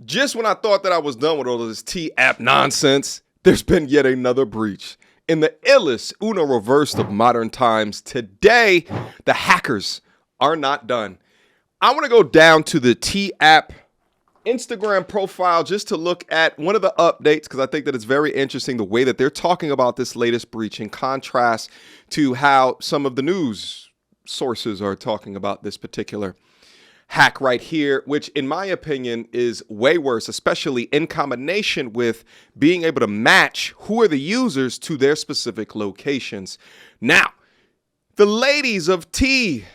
Just when I thought that I was done with all of this T-app nonsense, there's been yet another breach. In the illest Uno reversed of modern times, today, the hackers are not done. I want to go down to the T-app Instagram profile just to look at one of the updates because I think that it's very interesting the way that they're talking about this latest breach in contrast to how some of the news sources are talking about this particular hack right here, which in my opinion is way worse, especially in combination with being able to match who are the users to their specific locations. Now, the ladies of T,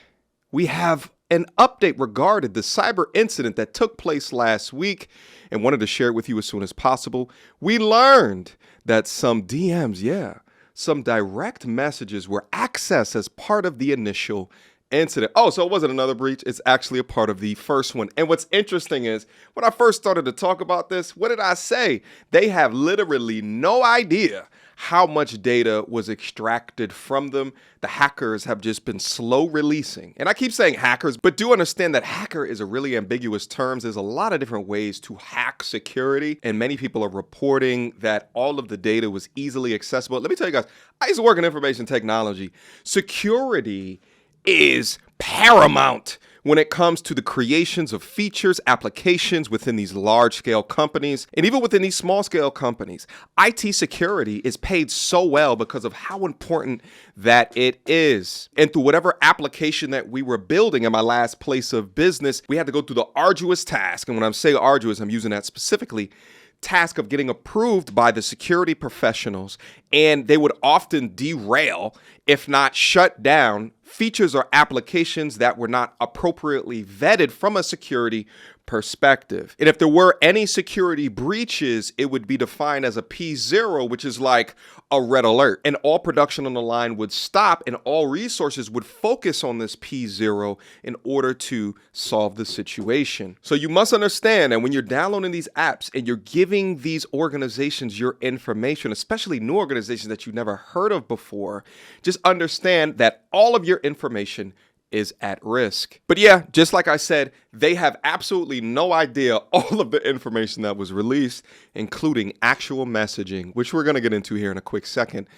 we have an update regarding the cyber incident that took place last week and wanted to share it with you as soon as possible. We learned that some DMs, some direct messages were accessed as part of the initial incident. Oh, so it wasn't another breach. It's actually a part of the first one. And what's interesting is when I first started to talk about this, what did I say? They have literally no idea how much data was extracted from them. The hackers have just been slow releasing. And I keep saying hackers, but do understand that hacker is a really ambiguous term. There's a lot of different ways to hack security. And many people are reporting that all of the data was easily accessible. Let me tell you guys, I used to work in information technology. Security is paramount when it comes to the creations of features, applications within these large-scale companies, and even within these small-scale companies. IT security is paid so well because of how important that it is. And through whatever application that we were building in my last place of business, we had to go through the arduous task. And when I'm saying arduous, I'm using that specifically, task of getting approved by the security professionals, and they would often derail, if not shut down, features or applications that were not appropriately vetted from a security perspective. And if there were any security breaches, it would be defined as a P0, which is like a red alert. And all production on the line would stop and all resources would focus on this P0 in order to solve the situation. So you must understand that when you're downloading these apps and you're giving these organizations your information, especially new organizations that you've never heard of before, just understand that all of your information is at risk. But yeah, just like I said, they have absolutely no idea all of the information that was released, including actual messaging, which we're going to get into here in a quick second.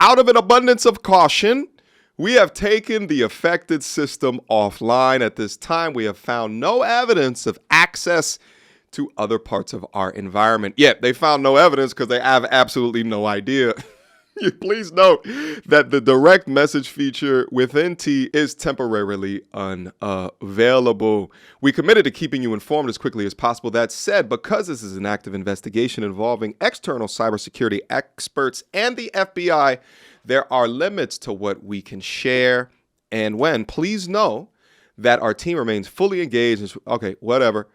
Out of an abundance of caution, we have taken the affected system offline. At this time, we have found no evidence of access to other parts of our environment. Yet they found no evidence because they have absolutely no idea. Please note that the direct message feature within T is temporarily unavailable. We committed to keeping you informed as quickly as possible. That said, because this is an active investigation involving external cybersecurity experts and the FBI, there are limits to what we can share and when. Please know that our team remains fully engaged. Okay, whatever.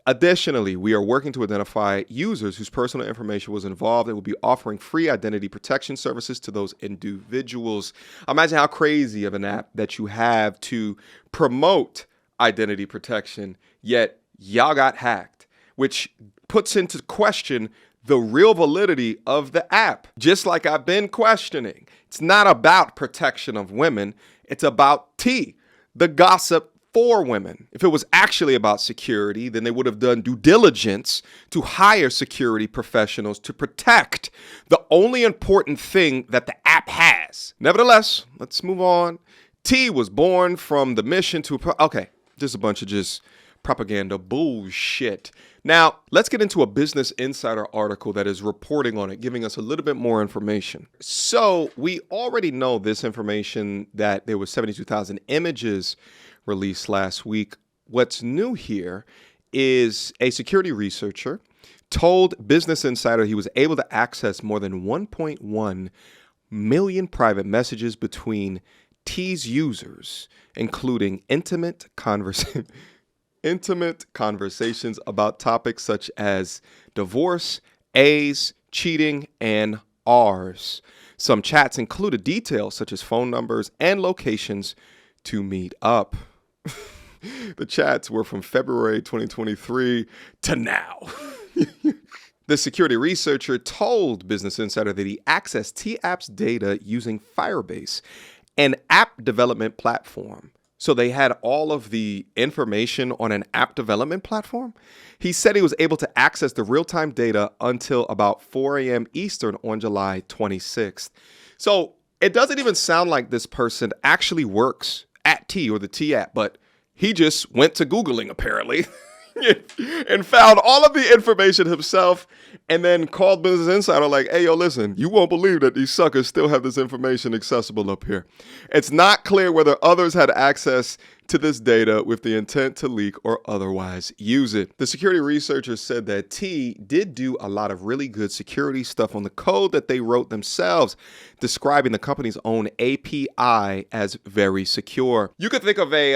Additionally, we are working to identify users whose personal information was involved and will be offering free identity protection services to those individuals. Imagine how crazy of an app that you have to promote identity protection, yet y'all got hacked, which puts into question the real validity of the app. Just like I've been questioning, it's not about protection of women, it's about T, the gossip for women. If it was actually about security, then they would have done due diligence to hire security professionals to protect the only important thing that the app has. Nevertheless, let's move on. T was born from the mission to, just a bunch of just propaganda bullshit. Now, let's get into a Business Insider article that is reporting on it, giving us a little bit more information. So we already know this information that there was 72,000 images released last week. What's new here is a security researcher told Business Insider he was able to access more than 1.1 million private messages between T's users, including intimate conversations about topics such as divorce, A's, cheating, and R's. Some chats included details such as phone numbers and locations to meet up. The chats were from February 2023 to now. The security researcher told Business Insider that he accessed T-App's data using Firebase, an app development platform. So they had all of the information on an app development platform. He said he was able to access the real-time data until about 4 a.m. Eastern on July 26th. So it doesn't even sound like this person actually works at T or the T app, but he just went to Googling apparently and found all of the information himself and then called Business Insider like, hey, yo, listen, you won't believe that these suckers still have this information accessible up here. It's not clear whether others had access to this data with the intent to leak or otherwise use it. The security researchers said that T did do a lot of really good security stuff on the code that they wrote themselves, describing the company's own API as very secure. You could think of a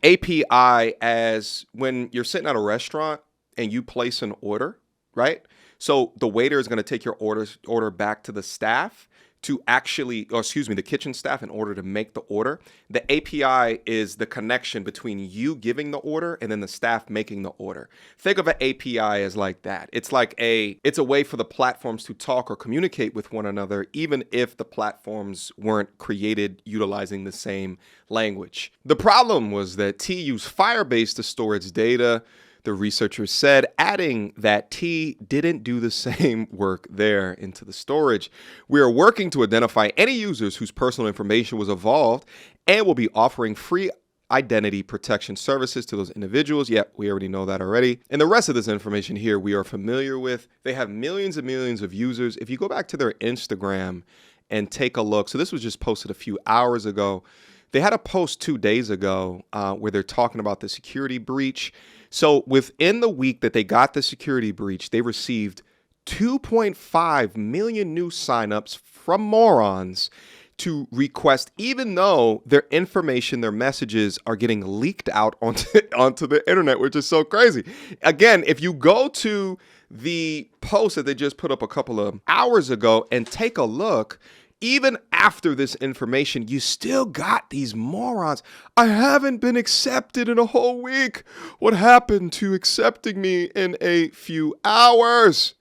API as when you're sitting at a restaurant and you place an order, right? So the waiter is going to take your order back to the staff to actually, the kitchen staff in order to make the order. The API is the connection between you giving the order and then the staff making the order. Think of an API as like that. It's a way for the platforms to talk or communicate with one another, even if the platforms weren't created utilizing the same language. The problem was that T used Firebase to store its data. The researchers said, adding that T didn't do the same work there into the storage. We are working to identify any users whose personal information was evolved and will be offering free identity protection services to those individuals. Yep, we already know that already. And the rest of this information here we are familiar with. They have millions and millions of users. If you go back to their Instagram and take a look, so this was just posted a few hours ago. They had a post 2 days ago where they're talking about the security breach. So within the week that they got the security breach, they received 2.5 million new signups from morons to request, even though their information, their messages are getting leaked out onto the internet, which is so crazy. Again, if you go to the post that they just put up a couple of hours ago and take a look, even after this information, you still got these morons. I haven't been accepted in a whole week. What happened to accepting me in a few hours?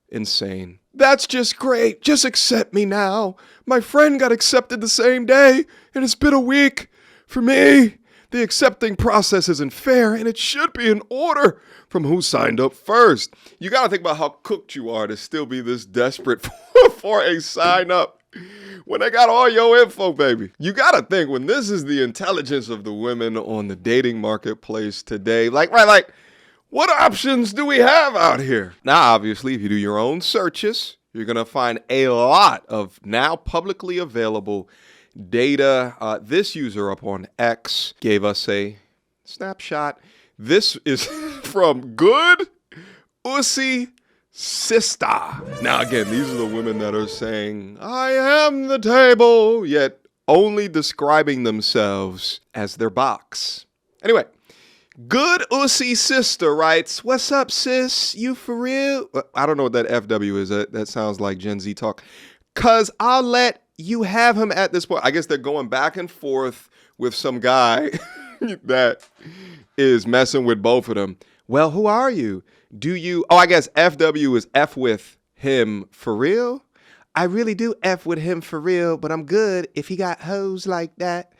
Insane. That's just great. Just accept me now. My friend got accepted the same day, and it's been a week. For me, the accepting process isn't fair, and it should be in order from who signed up first. You got to think about how cooked you are to still be this desperate for a sign up when they got all your info, baby. You got to think, when this is the intelligence of the women on the dating marketplace today, what options do we have out here? Now, obviously, if you do your own searches, you're going to find a lot of now publicly available data. This user up on X gave us a snapshot. This is from Good Ussy Sister. Now, again, these are the women that are saying, I am the table, yet only describing themselves as their box. Anyway, Good Ussy Sister writes, what's up, sis? You for real? I don't know what that FW is. That sounds like Gen Z talk. Cause I'll let you have him at this point. I guess they're going back and forth with some guy that is messing with both of them. Well, who are you? I guess FW is F with him for real? I really do F with him for real, but I'm good if he got hoes like that.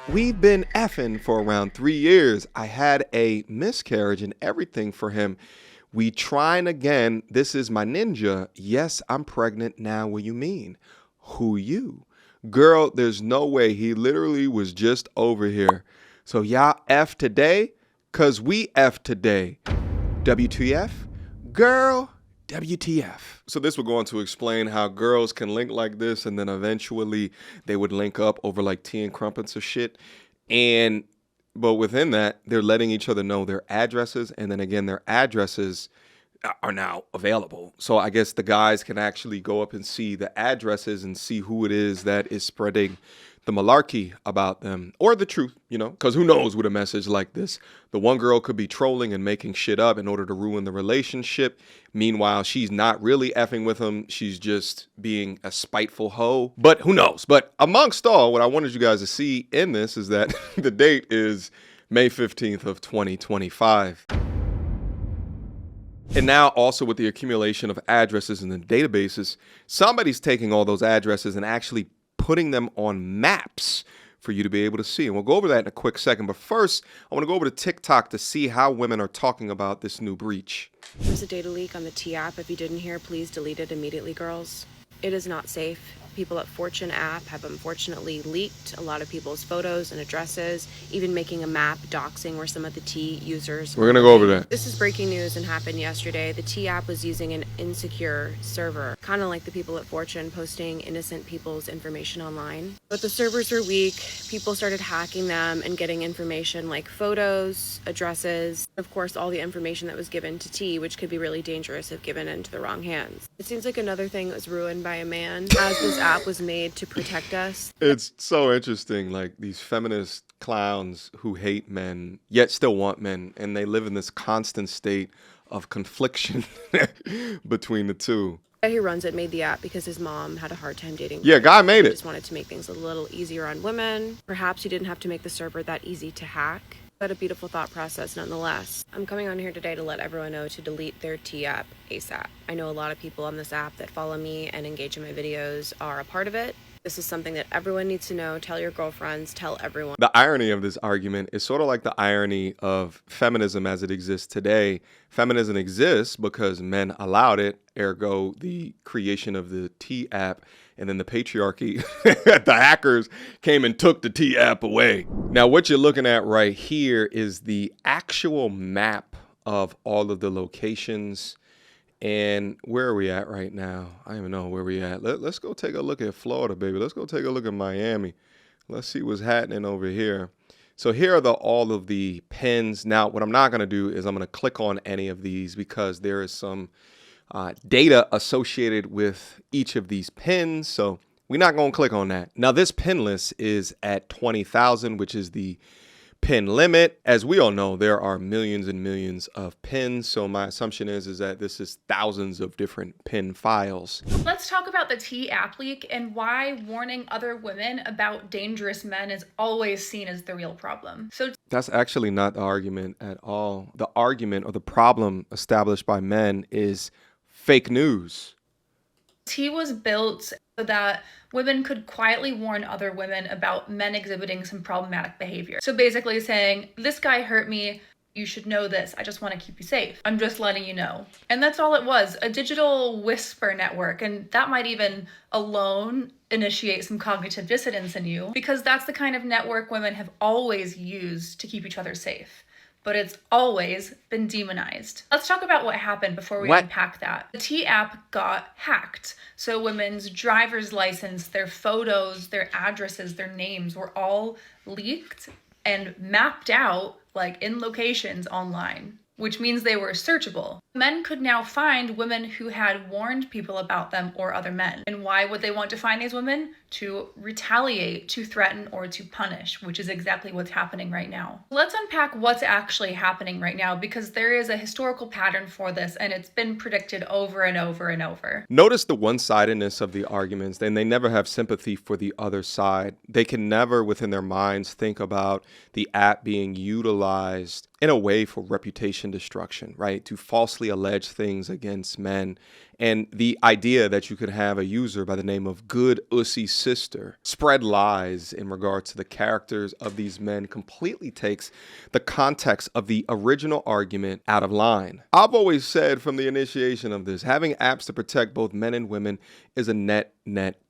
We've been effing for around 3 years. I had a miscarriage and everything for him. We trying again. This is my ninja. Yes, I'm pregnant now. What you mean? Who you? Girl, there's no way. He literally was just over here. So y'all F today? Cause we F today. WTF? Girl, WTF. So this would go on to explain how girls can link like this and then eventually they would link up over like tea and crumpets or shit. But within that, they're letting each other know their addresses, and then again, their addresses are now available. So I guess the guys can actually go up and see the addresses and see who it is that is spreading the malarkey about them, or the truth, because who knows with a message like this. The one girl could be trolling and making shit up in order to ruin the relationship. Meanwhile, she's not really effing with him. She's just being a spiteful hoe. But who knows? But amongst all, what I wanted you guys to see in this is that the date is May 15th of 2025. And now also with the accumulation of addresses in the databases, somebody's taking all those addresses and actually putting them on maps for you to be able to see. And we'll go over that in a quick second. But first, I want to go over to TikTok to see how women are talking about this new breach. There's a data leak on the T app. If you didn't hear, please delete it immediately, girls. It is not safe. People at Fortune app have unfortunately leaked a lot of people's photos and addresses, even making a map doxing where some of the T users. We're going to go over that. This is breaking news and happened yesterday. The T app was using an insecure server, kind of like the people at Fortune posting innocent people's information online. But the servers were weak. People started hacking them and getting information like photos, addresses, of course, all the information that was given to T, which could be really dangerous if given into the wrong hands. It seems like another thing that was ruined by a man, as this app was made to protect us. It's so interesting, like these feminist clowns who hate men, yet still want men, and they live in this constant state of confliction between the two. The guy who runs it made the app because his mom had a hard time dating. Yeah, guy made it. He just wanted to make things a little easier on women. Perhaps he didn't have to make the server that easy to hack. But a beautiful thought process nonetheless. I'm coming on here today to let everyone know to delete their T app ASAP. I know a lot of people on this app that follow me and engage in my videos are a part of it. This is something that everyone needs to know. Tell your girlfriends, tell everyone. The irony of this argument is sort of like the irony of feminism as it exists today. Feminism exists because men allowed it, ergo the creation of the T app, and then the patriarchy, the hackers came and took the T app away. Now, what you're looking at right here is the actual map of all of the locations. And where are we at right now? I don't even know where we at. Let's go take a look at Florida, baby. Let's go take a look at Miami. Let's see what's happening over here. So here are all of the pins. Now, what I'm not going to do is I'm going to click on any of these because there is some data associated with each of these pins. So we're not going to click on that. Now, this pin list is at 20,000, which is the pin limit. As we all know, there are millions and millions of pins. So my assumption is that this is thousands of different pin files. Let's talk about the T app leak and why warning other women about dangerous men is always seen as the real problem. So that's actually not the argument at all. The argument or the problem established by men is fake news. T was built so that women could quietly warn other women about men exhibiting some problematic behavior. So basically saying, this guy hurt me, you should know this, I just want to keep you safe. I'm just letting you know. And that's all it was, a digital whisper network. And that might even alone initiate some cognitive dissonance in you, because that's the kind of network women have always used to keep each other safe. But it's always been demonized. Let's talk about what happened before we unpack that. The T app got hacked. So women's driver's license, their photos, their addresses, their names were all leaked and mapped out like in locations online, which means they were searchable. Men could now find women who had warned people about them or other men. And why would they want to find these women? To retaliate, to threaten, or to punish, which is exactly what's happening right now. Let's unpack what's actually happening right now, because there is a historical pattern for this, and it's been predicted over and over and over. Notice the one-sidedness of the arguments, and they never have sympathy for the other side. They can never, within their minds, think about the app being utilized in a way for reputation destruction, right? To falsely allege things against men. And the idea that you could have a user by the name of Good Ussy Sister spread lies in regards to the characters of these men completely takes the context of the original argument out of line. I've always said from the initiation of this, having apps to protect both men and women is a net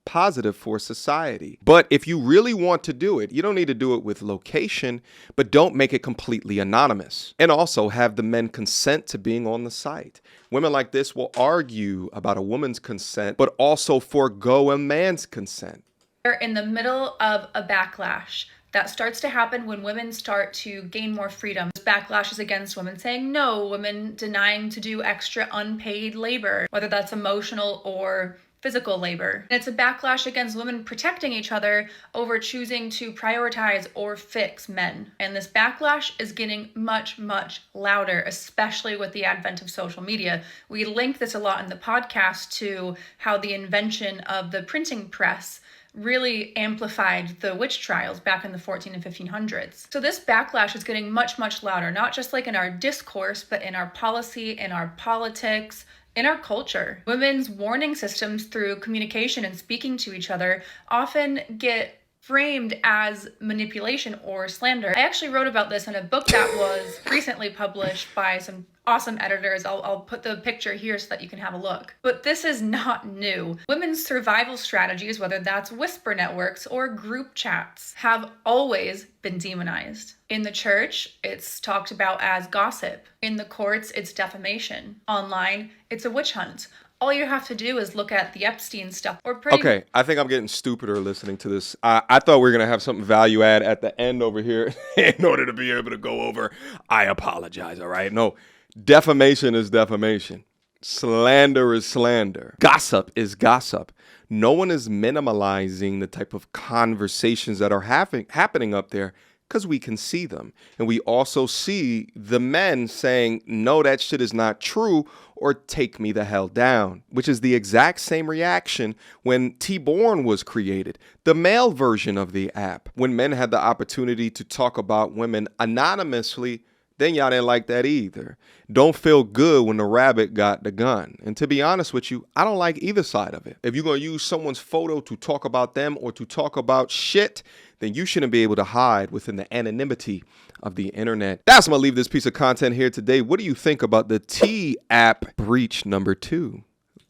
positive for society. But if you really want to do it, you don't need to do it with location, but don't make it completely anonymous. And also have the men consent to being on the site. Women like this will argue about a woman's consent, but also forego a man's consent. We're in the middle of a backlash that starts to happen when women start to gain more freedom. This backlash is against women saying no, women denying to do extra unpaid labor, whether that's emotional or physical labor. And it's a backlash against women protecting each other over choosing to prioritize or fix men. And this backlash is getting much, much louder, especially with the advent of social media. We link this a lot in the podcast to how the invention of the printing press really amplified the witch trials back in the 14 and 1500s. So this backlash is getting much, much louder, not just like in our discourse, but in our policy, in our politics, in our culture. Women's warning systems through communication and speaking to each other often get framed as manipulation or slander. I actually wrote about this in a book that was recently published by some awesome editors. I'll put the picture here so that you can have a look. But this is not new. Women's survival strategies, whether that's whisper networks or group chats, have always been demonized. In the church, it's talked about as gossip. In the courts, it's defamation. Online, it's a witch hunt. All you have to do is look at the Epstein stuff or Okay, I think I'm getting stupider listening to this. I thought we were going to have something value add at the end over here in order to be able to go over. I apologize, all right? No, defamation is defamation. Slander is slander. Gossip is gossip. No one is minimalizing the type of conversations that are happening up there because we can see them. And we also see the men saying, no, that shit is not true, or take me the hell down, which is the exact same reaction when T-Born was created, the male version of the app. When men had the opportunity to talk about women anonymously, then y'all didn't like that either. Don't feel good when the rabbit got the gun. And to be honest with you, I don't like either side of it. If you're going to use someone's photo to talk about them or to talk about shit, then you shouldn't be able to hide within the anonymity of the internet. That's going to leave this piece of content here today. What do you think about the T-App breach number 2?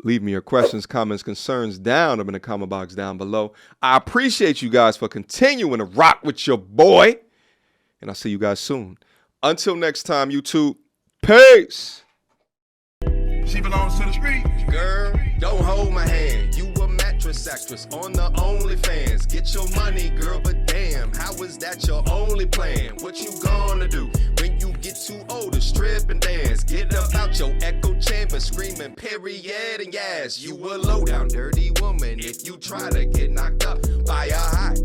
Leave me your questions, comments, concerns down in the comment box down below. I appreciate you guys for continuing to rock with your boy. And I'll see you guys soon. Until next time, YouTube, peace. She belongs to the street. Girl, don't hold my hand. You a mattress actress on the OnlyFans. Get your money, girl, but damn, how is that your only plan? What you gonna do when you get too old to strip and dance? Get up out your echo chamber, screaming period and yes. You a low down dirty woman if you try to get knocked up by a high